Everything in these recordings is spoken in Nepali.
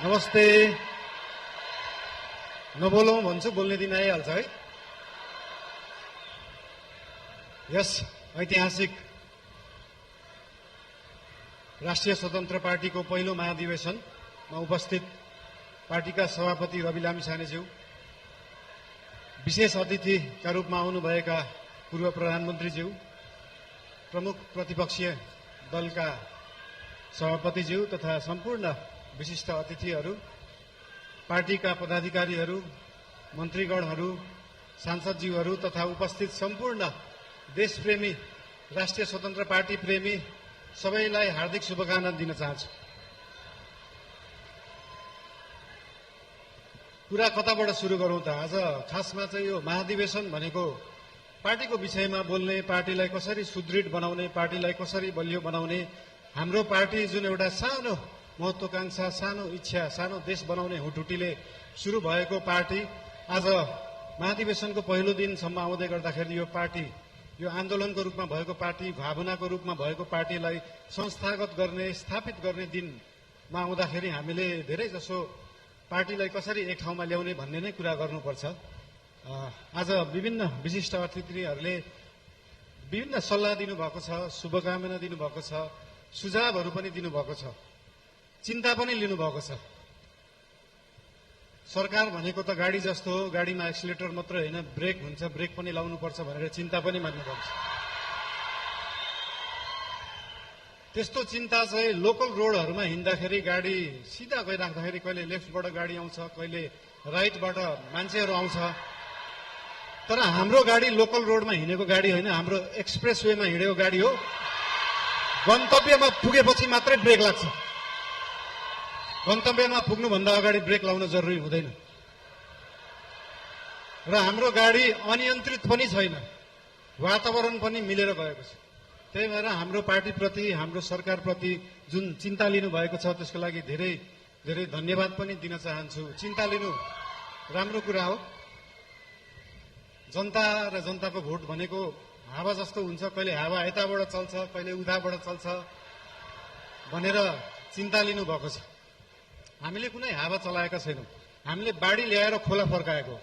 नमस्ते। नबोलौँ भन्छु, बोल्ने दिन आइहाल्छ है। यस ऐतिहासिक राष्ट्रिय स्वतन्त्र पार्टीको पहिलो महाधिवेशनमा उपस्थित पार्टीका सभापति रवि लामिछानेज्यू, विशेष अतिथिका रूपमा आउनुभएका पूर्व प्रधानमन्त्रीज्यू, प्रमुख प्रतिपक्षीय दलका सभापतिज्यू तथा सम्पूर्ण विशिष्ट अतिथिहरू, पार्टीका पदाधिकारीहरू, मन्त्रीगणहरू, सांसदज्यूहरू तथा उपस्थित सम्पूर्ण देशप्रेमी, राष्ट्रिय स्वतन्त्र पार्टी प्रेमी सबैलाई हार्दिक शुभकामना दिन चाहन्छु। कुरा कताबाट सुरु गरौँ त? आज खासमा चाहिँ यो महाधिवेशन भनेको पार्टीको विषयमा बोल्ने, पार्टीलाई कसरी सुदृढ बनाउने, पार्टीलाई कसरी बलियो बनाउने, हाम्रो पार्टी जुन एउटा सानो महत्वाकांक्षा, सानो इच्छा, सानो देश बनाउने हुटुटीले सुरु भएको पार्टी आज महाधिवेशनको पहिलो दिनसम्म आउँदै गर्दाखेरि यो पार्टी, यो आन्दोलनको रूपमा भएको पार्टी, भावनाको रूपमा भएको पार्टीलाई संस्थागत गर्ने, स्थापित गर्ने दिनमा आउँदाखेरि हामीले धेरै जसो पार्टीलाई कसरी एक ठाउँमा ल्याउने भन्ने नै कुरा गर्नुपर्छ। आज विभिन्न विशिष्ट अतिथिहरूले विभिन्न सल्लाह दिनुभएको छ, शुभकामना दिनुभएको छ, सुझावहरू पनि दिनुभएको छ, चिन्ता पनि लिनुभएको छ। सरकार भनेको त गाडी जस्तो हो, गाडीमा एक्सिलेटर मात्र होइन, ब्रेक हुन्छ, ब्रेक पनि लाउनुपर्छ भनेर चिन्ता पनि मान्नुपर्छ। त्यस्तो चिन्ता चाहिँ लोकल रोडहरूमा हिँड्दाखेरि गाडी सिधा गइराख्दाखेरि कहिले लेफ्टबाट गाडी आउँछ, कहिले राइटबाट मान्छेहरू आउँछ। तर हाम्रो गाडी लोकल रोडमा हिँडेको गाडी होइन, हाम्रो एक्सप्रेस वेमा हिँडेको गाडी हो। गन्तव्यमा पुगेपछि मात्रै ब्रेक लाग्छ। गन्तव्यमा पुग्नुभन्दा अगाडि ब्रेक लाउन जरुरी हुँदैन। र हाम्रो गाडी अनियन्त्रित पनि छैन, वातावरण पनि मिलेर गएको छ। त्यही भएर हाम्रो पार्टीप्रति, हाम्रो सरकारप्रति जुन चिन्ता लिनुभएको छ त्यसको लागि धेरै धेरै धन्यवाद पनि दिन चाहन्छु। चिन्ता लिनु राम्रो कुरा हो। जनता र जनताको भोट भनेको हावा जस्तो हुन्छ, कहिले हावा यताबाट चल्छ, कहिले उताबाट चल्छ भनेर चिन्ता लिनुभएको छ। हामीले कुनै हावा चलाएका छैनौँ, हामीले बाढी ल्याएर खोला फर्काएको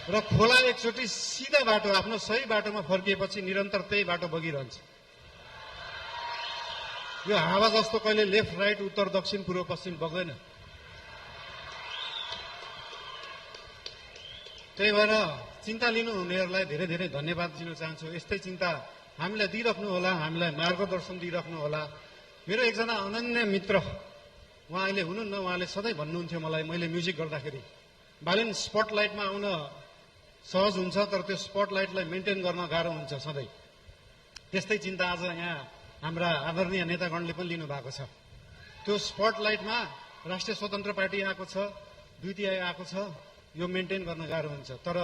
र खोला एकचोटि सिधा बाटो, आफ्नो सही बाटोमा फर्किएपछि निरन्तर त्यही बाटो बगिरहन्छ। यो हावा जस्तो कहिले लेफ्ट राइट, उत्तर दक्षिण, पूर्व पश्चिम बग्दैन। त्यही भएर चिन्ता लिनुहुनेहरूलाई धेरै धेरै धन्यवाद दिन चाहन्छु। यस्तै चिन्ता हामीलाई दिइराख्नु होला, हामीलाई मार्गदर्शन दिइराख्नु होला। मेरो एकजना अनन्य मित्र, उहाँ अहिले हुनुहुन्न, उहाँले सधैँ भन्नुहुन्थ्यो मलाई, मैले म्युजिक गर्दाखेरि, बालेन स्पटलाइटमा आउन सहज हुन्छ तर त्यो स्पटलाइटलाई मेन्टेन गर्न गाह्रो हुन्छ सधैँ। त्यस्तै चिन्ता आज यहाँ हाम्रा आदरणीय नेतागणले पनि लिनुभएको छ। त्यो स्पटलाइटमा राष्ट्रिय स्वतन्त्र पार्टी आएको छ, द्वितीय आएको छ, यो मेन्टेन गर्न गाह्रो हुन्छ। तर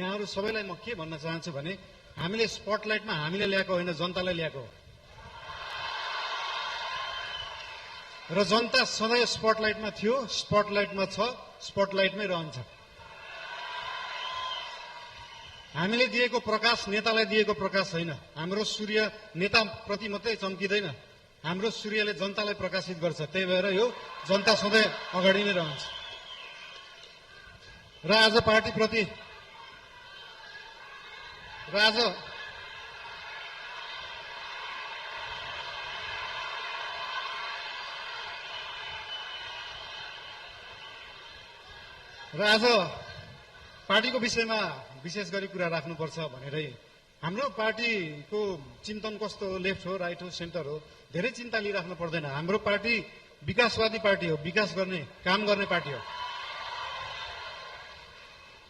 यहाँहरू सबैलाई म के भन्न चाहन्छु भने हामीले स्पटलाइटमा हामीले ल्याएको होइन, जनतालाई ल्याएको हो। र जनता सधैँ स्पटलाइटमा थियो, स्पटलाइटमा छ, स्पटलाइटमै रहन्छ। हामीले दिएको प्रकाश नेतालाई दिएको प्रकाश छैन। हाम्रो सूर्य नेताप्रति मात्रै चम्किँदैन, हाम्रो सूर्यले जनतालाई प्रकाशित गर्छ। त्यही भएर यो जनता सधैँ अगाडि नै रहन्छ। र आज पार्टीप्रति आज पार्टीको विषयमा विशेष गरी कुरा राख्नुपर्छ भनेरै हाम्रो पार्टीको चिन्तन कस्तो हो, लेफ्ट हो, राइट हो, सेन्टर हो, धेरै चिन्ता लिइराख्नु पर्दैन। हाम्रो पार्टी विकासवादी पार्टी हो, विकास गर्ने, काम गर्ने पार्टी हो।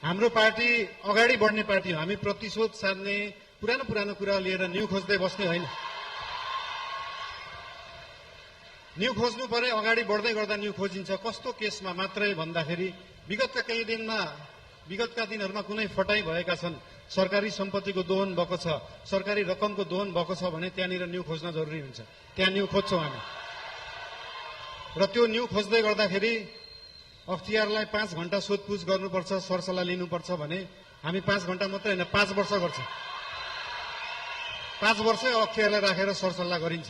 हाम्रो पार्टी अगाडि बढ्ने पार्टी हो। हामी प्रतिशोध साध्ने, पुरानो कुरा लिएर न्यू खोज्दै बस्ने होइन। न्यू खोज्नु परे अगाडि बढ्दै गर्दा न्यू खोजिन्छ। कस्तो केसमा मात्रै भन्दाखेरि विगतका दिनहरूमा कुनै फटाई भएका छन्, सरकारी सम्पत्तिको दोहन भएको छ, सरकारी रकमको दोहन भएको छ भने त्यहाँनिर न्यू खोज्न जरुरी हुन्छ। त्यहाँ न्यू खोज्छौँ हामी। र त्यो न्यू खोज्दै गर्दाखेरि अख्तियारलाई 5 घण्टा सोधपुछ गर्नुपर्छ, सरसल्लाह लिनुपर्छ भने हामी 5 घण्टा मात्रै होइन, 5 वर्ष गर्छौँ। 5 वर्षै अख्तियारलाई राखेर सरसल्लाह गरिन्छ।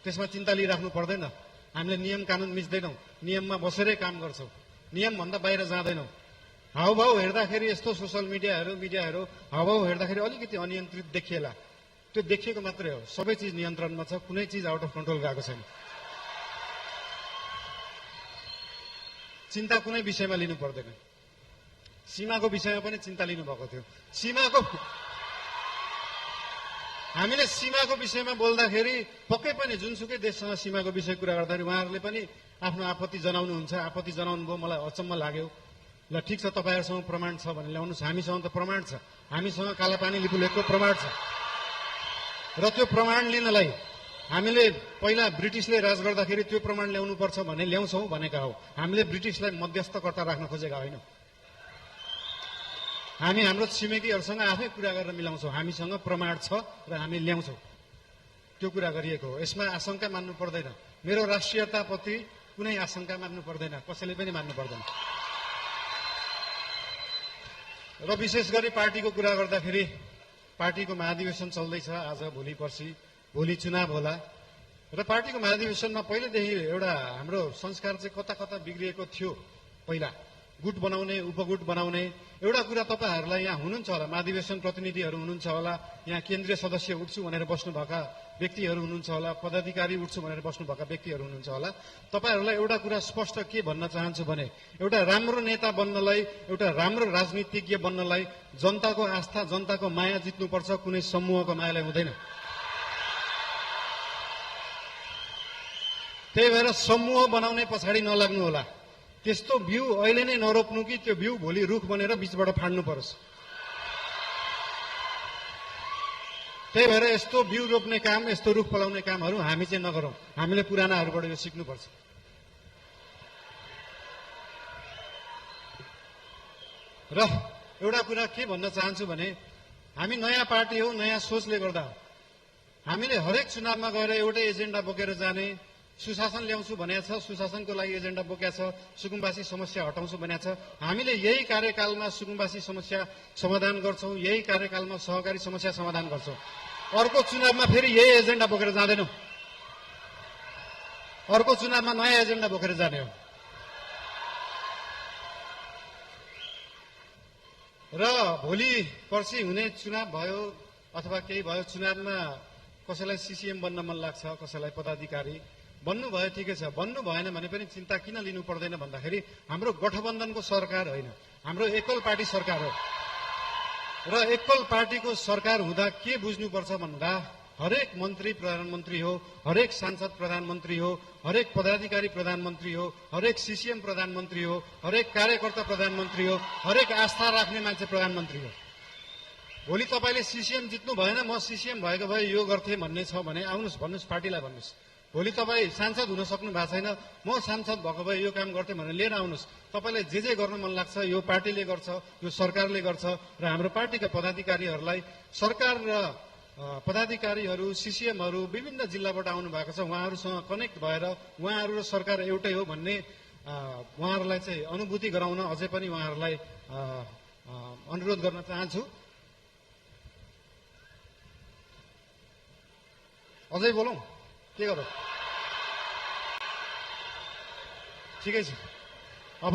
त्यसमा चिन्ता लिइराख्नु पर्दैन। हामीले नियम कानुन मिच्दैनौँ, नियममा बसेरै काम गर्छौँ, नियमभन्दा बाहिर जाँदैनौँ। हाउभाउ हेर्दाखेरि यस्तो सोसियल मिडियाहरू हाउभाउ हेर्दाखेरि अलिकति अनियन्त्रित देखिएला, त्यो देखिएको मात्रै हो। सबै चिज नियन्त्रणमा छ, कुनै चिज आउट अफ कन्ट्रोल गएको छैन। चिन्ता कुनै विषयमा लिनु पर्दैन। सीमाको विषयमा पनि चिन्ता लिनुभएको थियो। हामीले सीमाको विषयमा बोल्दाखेरि पक्कै पनि जुनसुकै देशसँग सीमाको विषय कुरा गर्दाखेरि उहाँहरूले पनि आफ्नो आपत्ति जनाउनुहुन्छ। आपत्ति जनाउनु भयो, मलाई अचम्म लाग्यो। ल ठिक छ, तपाईँहरूसँग प्रमाण छ भने ल्याउनुहोस्। हामीसँग त प्रमाण छ, हामीसँग कालापानी लिपुलेखको प्रमाण छ। र त्यो प्रमाण लिनलाई हामीले पहिला ब्रिटिसले राज गर्दाखेरि त्यो प्रमाण ल्याउनुपर्छ भने ल्याउँछौँ भनेका हौ। हामीले ब्रिटिसलाई मध्यस्थकर्ता राख्न खोजेका होइनौँ। हामी हाम्रो छिमेकीहरूसँग आफै कुरा गरेर मिलाउँछौँ। हामीसँग प्रमाण छ र हामी ल्याउँछौँ, त्यो कुरा गरिएको हो। यसमा आशंका मान्नु पर्दैन। मेरो राष्ट्रियताप्रति कुनै आशंका मान्नु पर्दैन, कसैले पनि मान्नु पर्दैन। र विशेष गरी पार्टीको कुरा गर्दाखेरि पार्टीको महाधिवेशन चल्दैछ आज, भोलि पर्सि, भोलि चुनाव होला। र पार्टीको महाधिवेशनमा पहिलेदेखि एउटा हाम्रो संस्कार चाहिँ कता कता बिग्रिएको थियो। पहिला गुट बनाउने, उपगुट बनाउने। एउटा कुरा तपाईँहरूलाई यहाँ हुनुहुन्छ होला, महाधिवेशन प्रतिनिधिहरू हुनुहुन्छ होला, यहाँ केन्द्रीय सदस्य उठ्छु भनेर बस्नुभएका व्यक्तिहरू हुनुहुन्छ होला, पदाधिकारी उठ्छु भनेर बस्नुभएका व्यक्तिहरू हुनुहुन्छ होला। तपाईँहरूलाई एउटा कुरा स्पष्ट के भन्न चाहन्छु भने, एउटा राम्रो नेता बन्नलाई, एउटा राम्रो राजनीतिज्ञ बन्नलाई जनताको आस्था, जनताको माया जित्नुपर्छ, कुनै समूहको मायालाई हुँदैन। त्यही भएर समूह बनाउने पछाडि नलाग्नु होला। त्यस्तो बिउ अहिले नै नरोप्नु कि त्यो बिउ भोलि रुख बनेर बीचबाट फाड्नु परोस्। त्यही भएर यस्तो बिउ रोप्ने काम, यस्तो रुख फलाउने कामहरू हामी चाहिँ नगरौँ। हामीले पुरानाहरूबाट यो सिक्नुपर्छ। र एउटा कुरा के भन्न चाहन्छु भने, हामी नयाँ पार्टी हो, नयाँ सोचले गर्दा हामीले हरेक चुनावमा गएर एउटै एजेन्डा बोकेर जाने, सुशासन ल्याउँछु भनेको छ, सुशासनको लागि एजेन्डा बोकेको छ, सुकुम्बासी समस्या हटाउँछु भनेको छ। हामीले यही कार्यकालमा सुकुम्बासी समस्या समाधान गर्छौँ, यही कार्यकालमा सहकारी समस्या समाधान गर्छौँ। अर्को चुनावमा फेरि यही एजेन्डा बोकेर जाँदैनौँ। अर्को चुनावमा नयाँ एजेन्डा बोकेर जाने हो। र भोलि पर्सि हुने चुनाव भयो अथवा केही भयो, चुनावमा कसैलाई सीसीएम बन्न मन लाग्छ, कसैलाई पदाधिकारी बन्नु भयो, ठिकै छ। बन्नु भएन भने पनि चिन्ता किन लिनु पर्दैन भन्दाखेरि हाम्रो गठबन्धनको सरकार होइन, हाम्रो एकल पार्टी सरकार हो। र एकल पार्टीको सरकार हुँदा के बुझ्नुपर्छ भन्दा, हरेक मन्त्री प्रधानमन्त्री हो, हरेक सांसद प्रधानमन्त्री हो, हरेक पदाधिकारी प्रधानमन्त्री हो, हरेक सीसीएम प्रधानमन्त्री हो, हरेक कार्यकर्ता प्रधानमन्त्री हो, हरेक आस्था राख्ने मान्छे प्रधानमन्त्री हो। भोलि तपाईँले सीसीएम जित्नु भएन, म सीसीएम भएको भए यो गर्थे भन्ने छ भने आउनुहोस्, भन्नुहोस्, पार्टीलाई भन्नुहोस्। भोलि तपाईँ सांसद हुन सक्नु भएको छैन, म सांसद भएको भए यो काम गर्थेँ भनेर लिएर आउनुहोस्। तपाईँलाई जे गर्न मन लाग्छ यो पार्टीले गर्छ, यो सरकारले गर्छ। र हाम्रो पार्टीका पदाधिकारीहरूलाई, सरकार र पदाधिकारीहरू, सीसीएमहरू विभिन्न जिल्लाबाट आउनु भएको छ। उहाँहरूसँग कनेक्ट भएर उहाँहरू र सरकार एउटै हो भन्ने उहाँहरूलाई चाहिँ अनुभूति गराउन अझै पनि उहाँहरूलाई अनुरोध गर्न चाहन्छु। अझै बोलौँ, के गरौँ? ठिकै छ, अब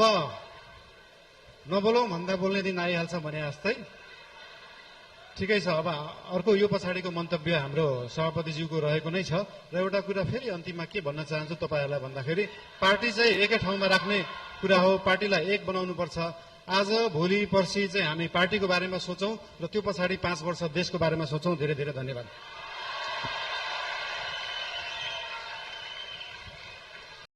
नबोलौँ भन्दा बोल्ने दिन आइहाल्छ भने जस्तै। ठिकै छ, अब अर्को यो पछाडिको मन्तव्य हाम्रो सभापतिज्यूको रहेको नै छ। र एउटा कुरा फेरि अन्तिममा के भन्न चाहन्छु तपाईँहरूलाई भन्दाखेरि, पार्टी चाहिँ एकै ठाउँमा राख्ने कुरा हो, पार्टीलाई एक बनाउनुपर्छ। आज भोलि पर्सि चाहिँ हामी पार्टीको बारेमा सोचौँ र त्यो पछाडि 5 वर्ष देशको बारेमा सोचौँ। धेरै धेरै धन्यवाद।